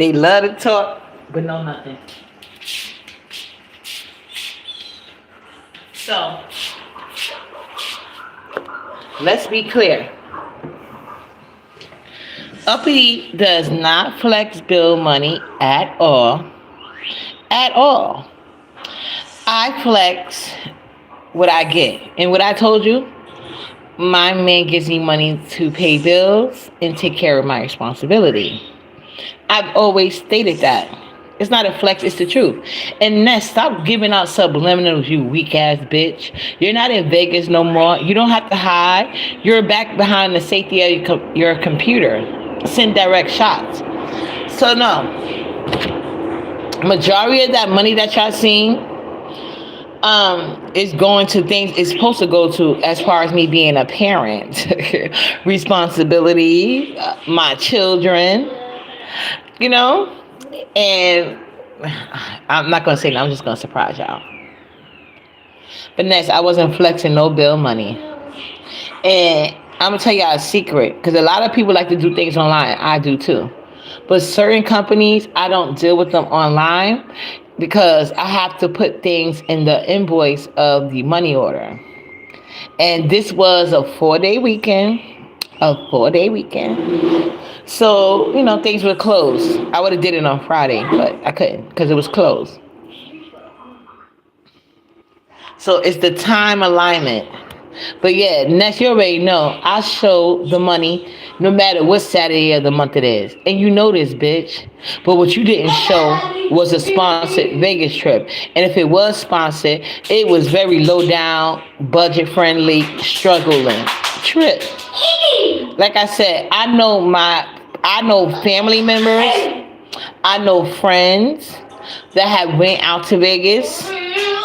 They love to talk, but know nothing. So, let's be clear. Uppity does not flex bill money at all. At all. I flex what I get. And what I told you, my man gives me money to pay bills and take care of my responsibility. I've always stated that. It's not a flex, it's the truth. And Ness, stop giving out subliminals, you weak ass bitch. You're not in Vegas no more. You don't have to hide. You're back behind the safety of your computer. Send direct shots. So no. Majority of that money that y'all seen is going to things it's supposed to go to as far as me being a parent. Responsibility, my children, you know? And I'm not gonna say that. I'm just gonna surprise y'all. But next, I wasn't flexing no bill money. And I'm gonna tell y'all a secret, because a lot of people like to do things online. I do too. But certain companies, I don't deal with them online because I have to put things in the invoice of the money order. And this was a 4-day weekend. A 4-day weekend. So, you know, things were closed. I would have did it on Friday, but I couldn't because it was closed. So it's the time alignment. But yeah, next you already know, I show the money no matter what Saturday of the month it is. And you know this, bitch. But what you didn't show was a sponsored Vegas trip. And if it was sponsored, it was very low down, budget friendly, struggling trip. Like I said, I know family members, I know friends that have went out to Vegas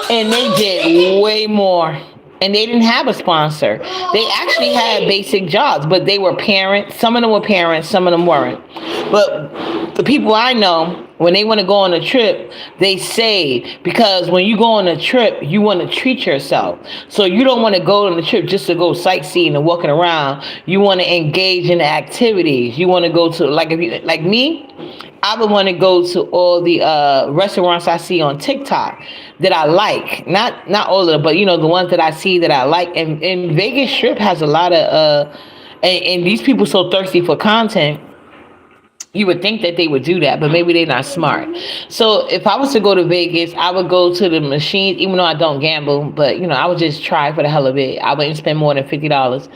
and they did way more. And they didn't have a sponsor. They actually had basic jobs, but they were parents. Some of them were parents, some of them weren't. But the people I know, when they want to go on a trip, they save. Because when you go on a trip, you want to treat yourself. So you don't want to go on the trip just to go sightseeing and walking around. You want to engage in the activities. You want to go to, like me, I would want to go to all the restaurants I see on TikTok that I like. Not all of them, but you know, the ones that I see that I like. And Vegas Strip has a lot of and these people so thirsty for content. You would think that they would do that, but maybe they're not smart. So if I was to go to Vegas, I would go to the machines, even though I don't gamble, but you know, I would just try for the hell of it. I wouldn't spend more than $50.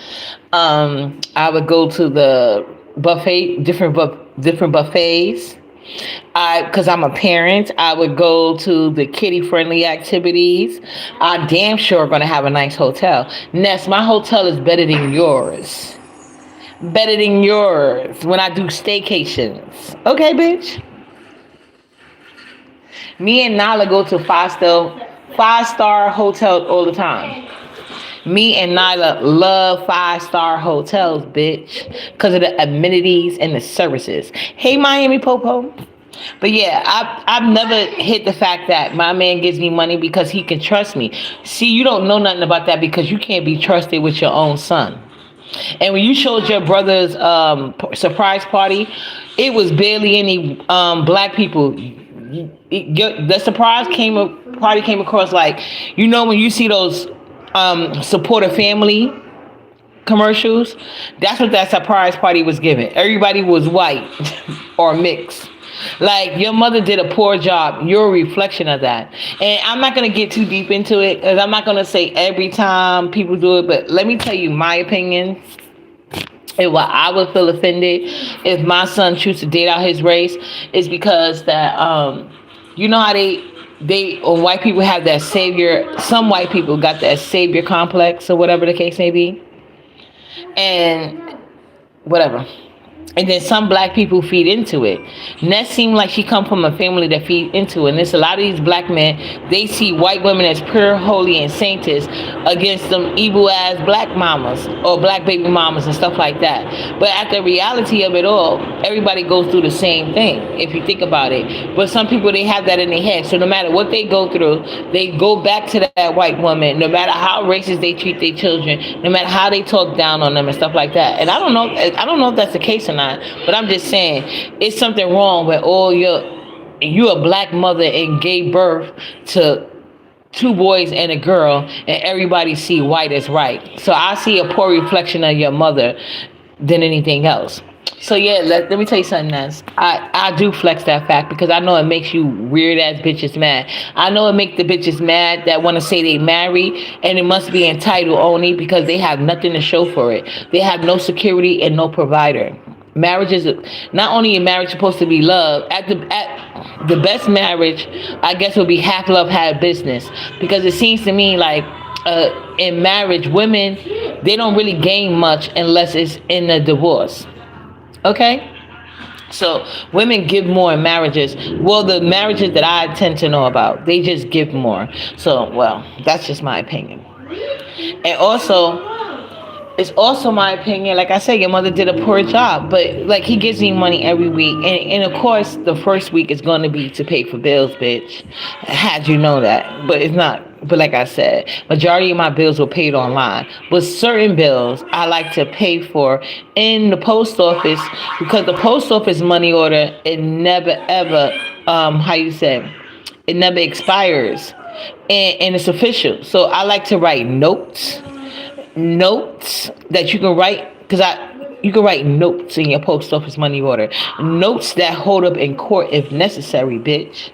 I would go to the buffet, different buffets. Because I'm a parent, I would go to the kiddie-friendly activities. I damn sure going to have a nice hotel. Ness, my hotel is better than yours. Better than yours when I do staycations. Okay, bitch? Me and Nala go to five-star hotels all the time. Me and Nyla love 5-star hotels, bitch, because of the amenities and the services. Hey, Miami Popo. But yeah, I've never hit the fact that my man gives me money because he can trust me. See, you don't know nothing about that because you can't be trusted with your own son. And when you showed your brother's surprise party, it was barely any black people. The surprise party came across like, you know, when you see those support a family commercials, that's what that surprise party was giving. Everybody was white or mixed. Like, your mother did a poor job. You're a reflection of that. And I'm not going to get too deep into it because I'm not going to say every time people do it, but let me tell you my opinion. And why I would feel offended if my son chooses to date out his race is because that you know how they or white people have that savior. Some white people got that savior complex or whatever the case may be, and whatever. And then some black people feed into it. And that seemed like she come from a family that feed into it. And there's a lot of these black men, they see white women as pure, holy, and saintess against them evil-ass black mamas or black baby mamas and stuff like that. But at the reality of it all, everybody goes through the same thing, if you think about it. But some people, they have that in their head. So no matter what they go through, they go back to that white woman, no matter how racist they treat their children, no matter how they talk down on them and stuff like that. And I don't know if that's the case or not. not. But I'm just saying, it's something wrong with all you a black mother and gave birth to two boys and a girl, and everybody see white as right. So I see a poor reflection of your mother than anything else. So yeah, let me tell you something else. I do flex that fact because I know it makes you weird ass bitches mad. I know it make the bitches mad that want to say they married and it must be entitled only because they have nothing to show for it. They have no security and no provider. Marriage is not only a marriage supposed to be love. At the best marriage, I guess would be half love, half business, because it seems to me like in marriage, women they don't really gain much unless it's in a divorce. Okay? So women give more in marriages. Well, the marriages that I tend to know about, they just give more. So, well, that's just my opinion. And also, it's also my opinion, like I said, your mother did a poor job. But like he gives me money every week. And of course the first week is gonna be to pay for bills, bitch. How'd you know that? But it's not. But like I said, majority of my bills were paid online. But certain bills I like to pay for in the post office because the post office money order, it never ever how you say, it never expires. And it's official. So I like to write notes that you can write because you can write notes in your post office money order, notes that hold up in court if necessary, bitch.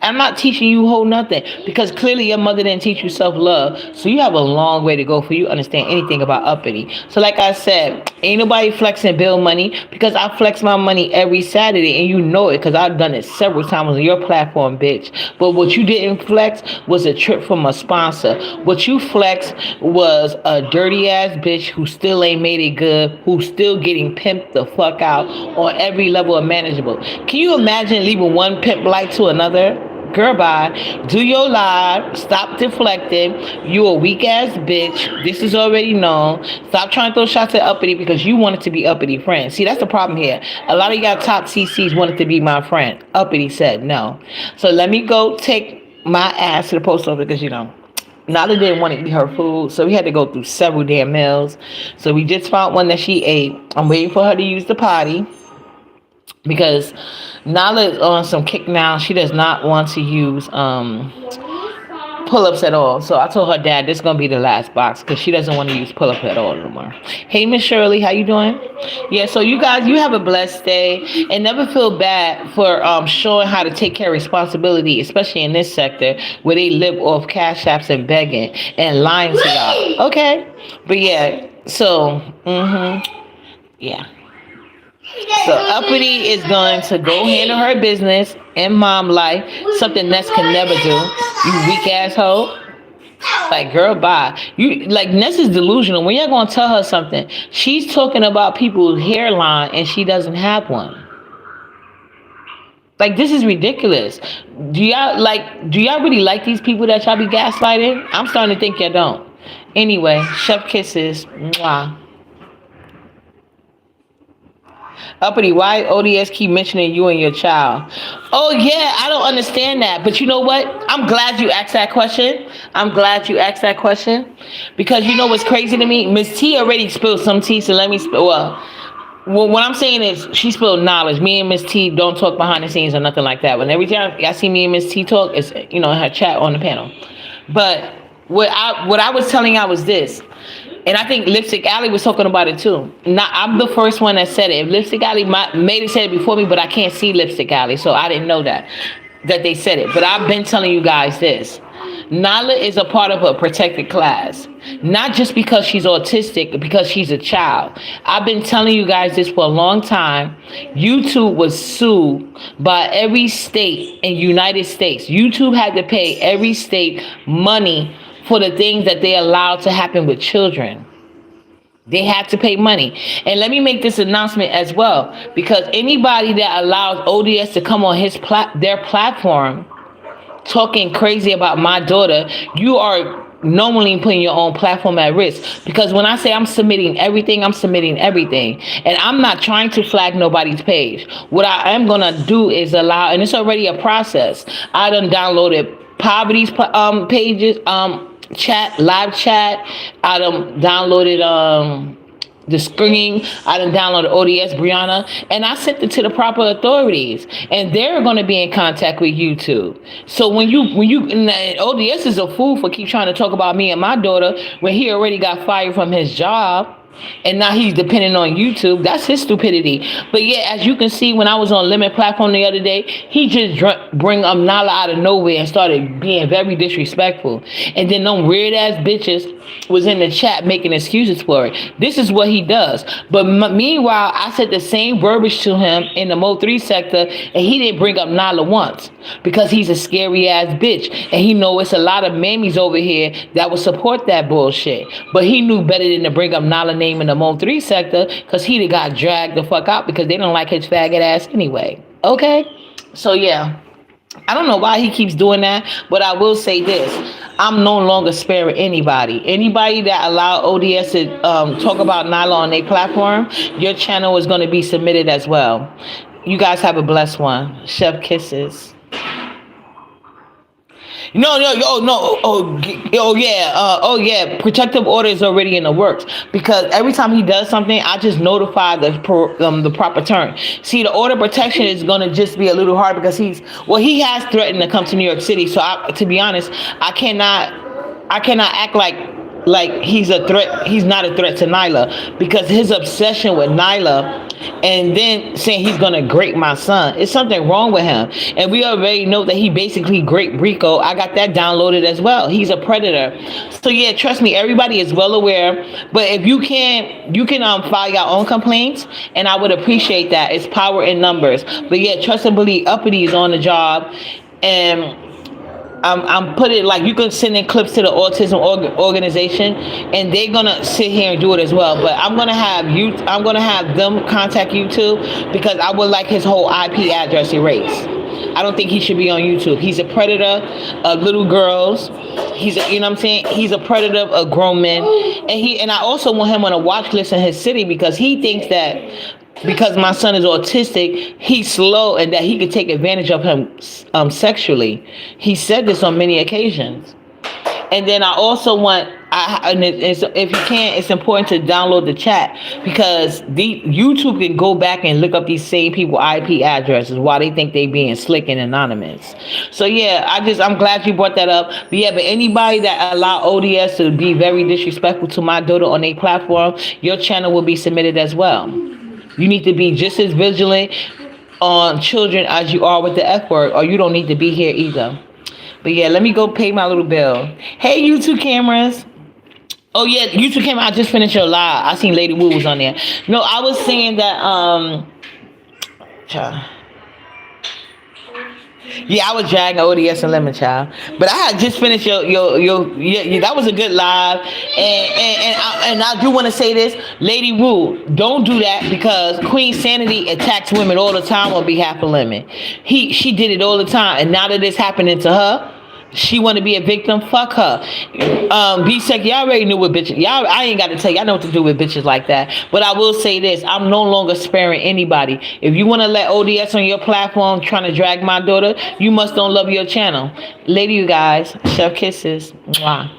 I'm not teaching you whole nothing because clearly your mother didn't teach you self-love. So you have a long way to go for you to understand anything about uppity. So like I said, ain't nobody flexing bill money because I flex my money every Saturday and you know it because I've done it several times on your platform, bitch. But what you didn't flex was a trip from a sponsor. What you flexed was a dirty ass bitch who still ain't made it good, who's still getting pimped the fuck out on every level of manageable. Can you imagine leaving one pimp light to another? Girl, bye. Do your live. Stop deflecting. You a weak ass bitch. This is already known. Stop trying to throw shots at uppity because you wanted to be uppity friend. See, that's the problem here. A lot of y'all top CCs wanted to be my friend. Uppity said no. So let me go take my ass to the post office because Nala didn't want to eat her food, so we had to go through several damn meals. So we just found one that she ate. I'm waiting for her to use the potty because Nala is on some kick now. She does not want to use pull-ups at all. So I told her dad this is gonna be the last box because she doesn't want to use pull-up at all anymore. Hey Miss Shirley, how you doing? Yeah, so you guys, you have a blessed day and never feel bad for showing how to take care of responsibility, especially in this sector where they live off cash apps and begging and lying to y'all. Okay, but yeah, so yeah. So uppity is going to go handle her business in mom life, something Ness can never do. You weak asshole. Like, girl, bye. You like Ness is delusional. When you're gonna tell her something, she's talking about people's hairline and she doesn't have one. Like, this is ridiculous. Do y'all really like these people that y'all be gaslighting? I'm starting to think y'all don't. Anyway, chef kisses. Mwah. Uppity, why ODS keep mentioning you and your child? Oh yeah, I don't understand that. But you know what? I'm glad you asked that question. Because you know what's crazy to me? Miss T already spilled some tea, so let me spill. Well, what I'm saying is she spilled knowledge. Me and Miss T don't talk behind the scenes or nothing like that. When every time I see me and Miss T talk, it's in her chat on the panel. But what I was telling y'all was this. And I think Lipstick Alley was talking about it too. I'm the first one that said it. If Lipstick Alley may have said it before me, but I can't see Lipstick Alley, so I didn't know that they said it. But I've been telling you guys this. Nala is a part of a protected class. Not just because she's autistic, but because she's a child. I've been telling you guys this for a long time. YouTube was sued by every state in the United States. YouTube had to pay every state money for the things that they allowed to happen with children. They have to pay money. And let me make this announcement as well, because anybody that allows ODS to come on their platform talking crazy about my daughter, you are normally putting your own platform at risk. Because when I say I'm submitting everything, I'm submitting everything. And I'm not trying to flag nobody's page. What I am going to do is allow, and it's already a process. I done downloaded Poverty's pages, live chat. I done downloaded the screen. I done downloaded ODS, Brianna, and I sent it to the proper authorities, and they're going to be in contact with YouTube. So when you and ODS is a fool for keep trying to talk about me and my daughter when he already got fired from his job. And now he's depending on YouTube. That's his stupidity. But yeah, as you can see, when I was on Limit platform the other day, he just bring up Nala out of nowhere and started being very disrespectful. And then them weird ass bitches was in the chat making excuses for it. This is what he does. But meanwhile, I said the same verbiage to him in the Mo3 sector, and he didn't bring up Nala once because he's a scary ass bitch, and he know it's a lot of mammies over here that would support that bullshit. But he knew better than to bring up Nala name in the Mo3 sector because he got dragged the fuck out because they don't like his faggot ass anyway. Okay? So yeah. I don't know why he keeps doing that, but I will say this. I'm no longer sparing anybody. Anybody that allow ODS to talk about Nala on their platform, your channel is going to be submitted as well. You guys have a blessed one. Chef kisses. No, yeah. Protective order is already in the works because every time he does something, I just notify the proper term. See, the order protection is gonna just be a little hard because he has threatened to come to New York City. So to be honest, I cannot act like he's a threat. He's not a threat to Nyla because his obsession with Nyla and then saying he's gonna grape my son. It's something wrong with him. And we already know that he basically graped Rico. I got that downloaded as well. He's a predator. So yeah, trust me, everybody is well aware. But if you can file your own complaints, and I would appreciate that. It's power in numbers. But yeah, trust and believe, Uppity is on the job, and I'm putting like you can send in clips to the autism organization, and they're gonna sit here and do it as well. But I'm gonna have them contact YouTube because I would like his whole IP address erased. I don't think he should be on YouTube. He's a predator of little girls. He's a predator of grown men, and I also want him on a watch list in his city because he thinks that because my son is autistic, he's slow and that he could take advantage of him sexually. He said this on many occasions. And then I also want, if you can, it's important to download the chat because YouTube can go back and look up these same people IP addresses while they think they being slick and anonymous. So yeah, I'm glad you brought that up. But yeah, but anybody that allow ODS to be very disrespectful to my daughter on their platform, your channel will be submitted as well. You need to be just as vigilant on children as you are with the F word, or you don't need to be here either. But yeah, let me go pay my little bill. Hey, YouTube cameras. Oh yeah, YouTube camera, I just finished your live. I seen Lady Wu was on there. No, I was saying that, yeah, I was dragging ODS and Lemon Child, but I had just finished your that was a good live, and I do want to say this, Lady Wu, don't do that because Queen Sanity attacks women all the time on behalf of Lemon. She did it all the time, and now that it's happening to her, she want to be a victim. Fuck her. B-Sec, y'all already knew what bitches. I ain't got to tell you. I know what to do with bitches like that. But I will say this: I'm no longer sparing anybody. If you want to let ODS on your platform trying to drag my daughter, you must don't love your channel. Lady, you guys. Chef kisses. Mwah.